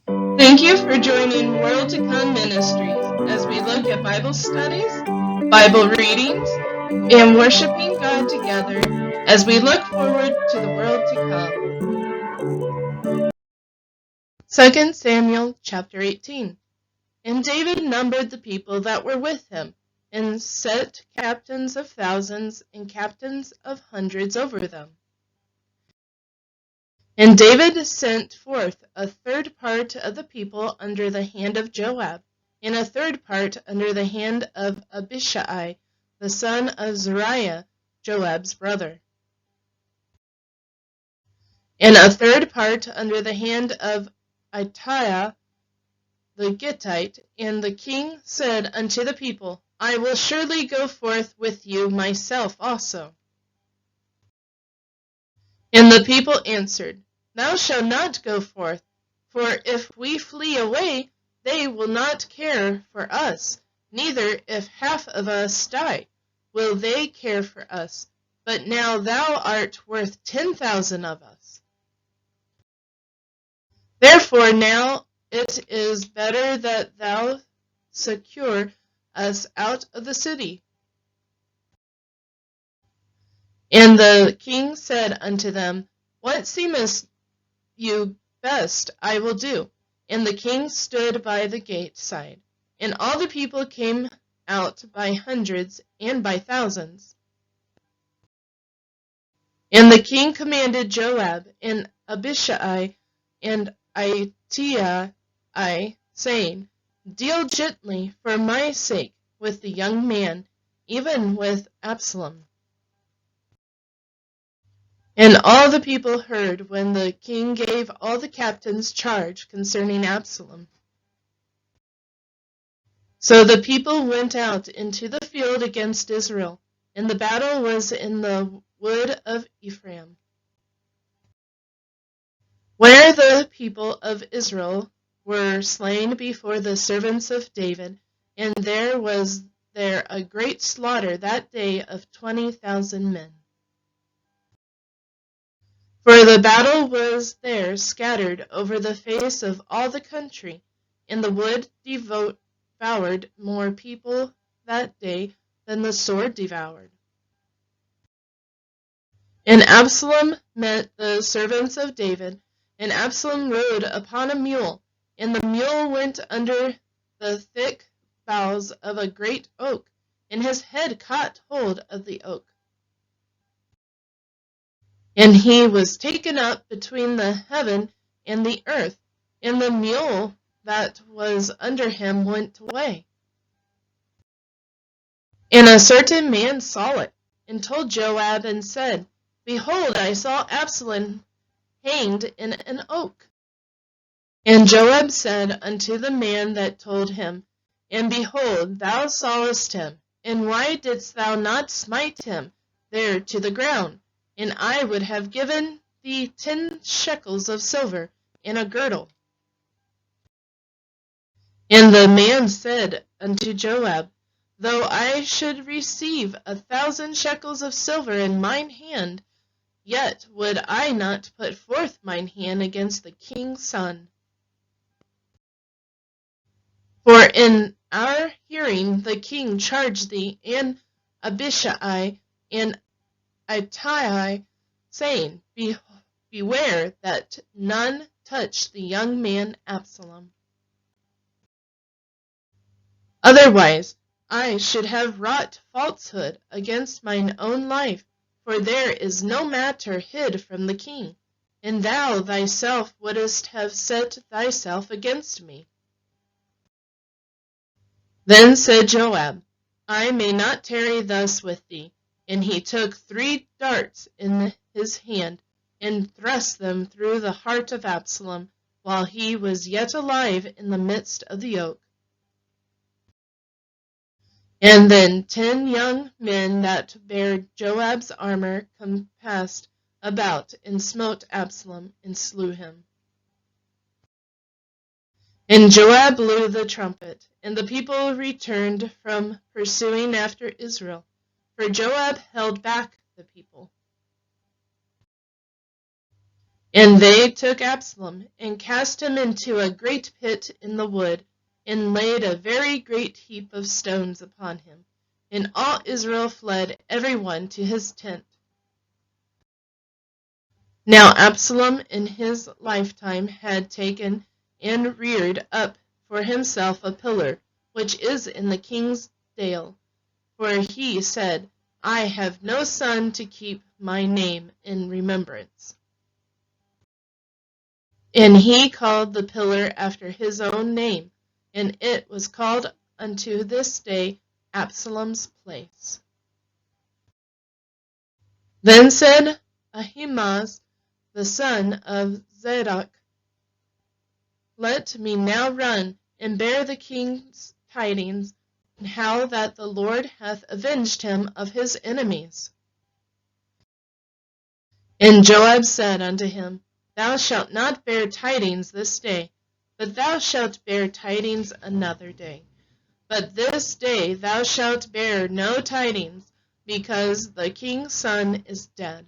Thank you for joining World to Come Ministries as we look at Bible studies, Bible readings, and worshiping God together as we look forward to the world to come. 2 Samuel chapter 18. And David numbered the people that were with him, and set captains of thousands and captains of hundreds over them. And David sent forth a third part of the people under the hand of Joab, and a third part under the hand of Abishai, the son of Zeruiah, Joab's brother, and a third part under the hand of Ittai the Gittite. And the king said unto the people, I will surely go forth with you myself also. And the people answered, Thou shalt not go forth, for if we flee away, they will not care for us, neither if half of us die, will they care for us. But now thou art worth 10,000 of us. Therefore now it is better that thou succour us out of the city. And the king said unto them, What seemeth you best, I will do. And the king stood by the gate side, and all the people came out by hundreds and by thousands. And the king commanded Joab and Abishai and Ittai, saying, Deal gently for my sake with the young man, even with Absalom. And all the people heard when the king gave all the captains charge concerning Absalom. So the people went out into the field against Israel, and the battle was in the wood of Ephraim, where the people of Israel were slain before the servants of David, and there was there a great slaughter that day of 20,000 men. For the battle was there scattered over the face of all the country, and the wood devoured more people that day than the sword devoured. And Absalom met the servants of David, and Absalom rode upon a mule, and the mule went under the thick boughs of a great oak, and his head caught hold of the oak. And he was taken up between the heaven and the earth, and the mule that was under him went away. And a certain man saw it, and told Joab, and said, Behold, I saw Absalom hanged in an oak. And Joab said unto the man that told him, And behold, thou sawest him, and why didst thou not smite him there to the ground? And I would have given thee 10 shekels of silver and a girdle. And the man said unto Joab, Though I should receive 1,000 shekels of silver in mine hand, yet would I not put forth mine hand against the king's son. For in our hearing the king charged thee and Abishai and Ittai, saying, Beware that none touch the young man Absalom. Otherwise I should have wrought falsehood against mine own life, for there is no matter hid from the king, and thou thyself wouldst have set thyself against me. Then said Joab, I may not tarry thus with thee. And he took 3 darts in his hand, and thrust them through the heart of Absalom, while he was yet alive in the midst of the oak. And then 10 young men that bare Joab's armor compassed about, and smote Absalom, and slew him. And Joab blew the trumpet, and the people returned from pursuing after Israel, for Joab held back the people. And they took Absalom, and cast him into a great pit in the wood, and laid a very great heap of stones upon him. And all Israel fled, every one to his tent. Now Absalom in his lifetime had taken and reared up for himself a pillar, which is in the king's dale. For he said, I have no son to keep my name in remembrance. And he called the pillar after his own name, and it was called unto this day Absalom's place. Then said Ahimaaz, the son of Zadok, Let me now run and bear the king's tidings, how that the Lord hath avenged him of his enemies. And Joab said unto him, Thou shalt not bear tidings this day, but thou shalt bear tidings another day. But this day thou shalt bear no tidings, because the king's son is dead.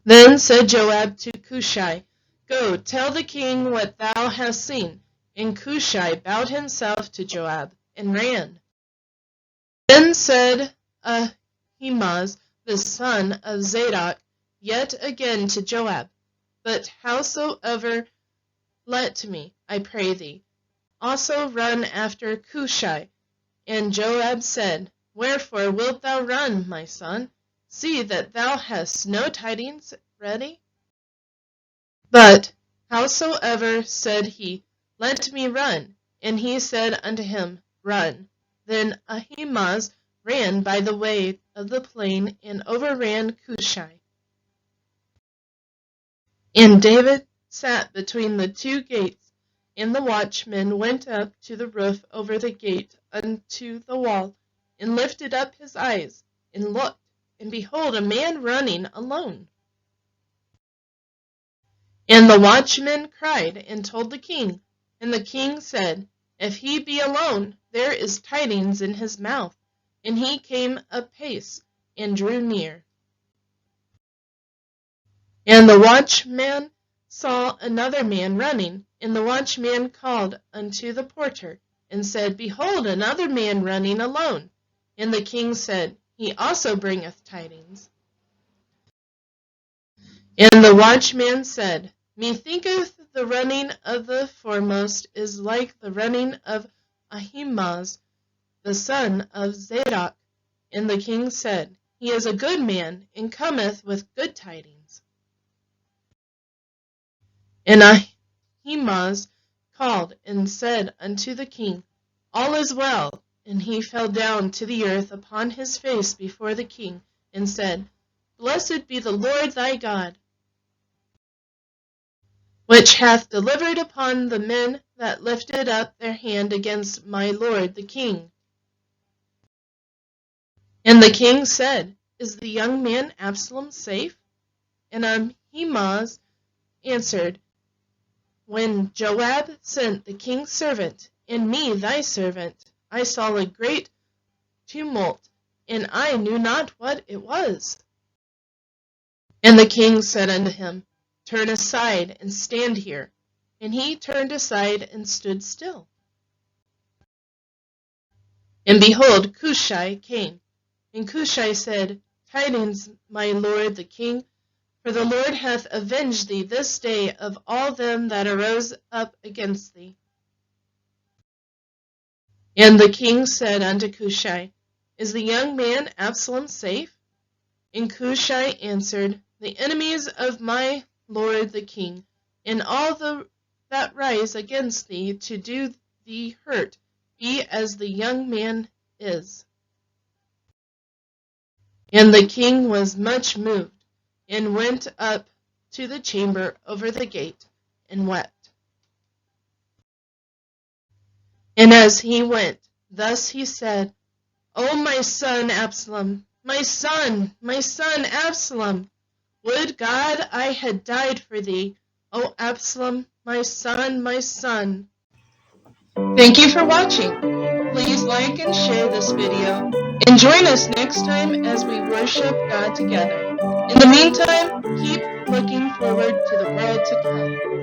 Then said Joab to Cushai, Go, tell the king what thou hast seen. And Cushai bowed himself to Joab, and ran. Then said Ahimaaz, the son of Zadok, yet again to Joab, But howsoever, let me, I pray thee, also run after Cushai. And Joab said, Wherefore wilt thou run, my son? See that thou hast no tidings ready? But howsoever, said he, let me run. And he said unto him, Run. Then Ahimaaz ran by the way of the plain, and overran Cushai. And David sat between the two gates, and the watchman went up to the roof over the gate unto the wall, and lifted up his eyes, and looked, and behold, a man running alone. And the watchman cried, and told the king. And the king said, If he be alone, there is tidings in his mouth. And he came apace, and drew near. And the watchman saw another man running, and the watchman called unto the porter, and said, Behold, another man running alone. And the king said, He also bringeth tidings. And the watchman said, Methinketh the running of the foremost is like the running of Ahimaaz, the son of Zadok. And the king said, He is a good man, and cometh with good tidings. And Ahimaaz called and said unto the king, All is well. And he fell down to the earth upon his face before the king, and said, Blessed be the Lord thy God, which hath delivered upon the men that lifted up their hand against my lord the king. And the king said, Is the young man Absalom safe? And Ahimaaz answered, When Joab sent the king's servant, and me thy servant, I saw a great tumult, and I knew not what it was. And the king said unto him, Turn aside, and stand here. And he turned aside, and stood still. And behold, Cushai came. And Cushai said, Tidings, my lord the king, for the Lord hath avenged thee this day of all them that arose up against thee. And the king said unto Cushai, Is the young man Absalom safe? And Cushai answered, The enemies of my lord the king, and all that rise against thee to do thee hurt, be as the young man is. And the king was much moved, and went up to the chamber over the gate, and wept. And as he went, thus he said, O my son Absalom, my son Absalom, would God I had died for thee, O Absalom, my son, my son. Thank you for watching. Please like and share this video, and join us next time as we worship God together. In the meantime, keep looking forward to the world to come.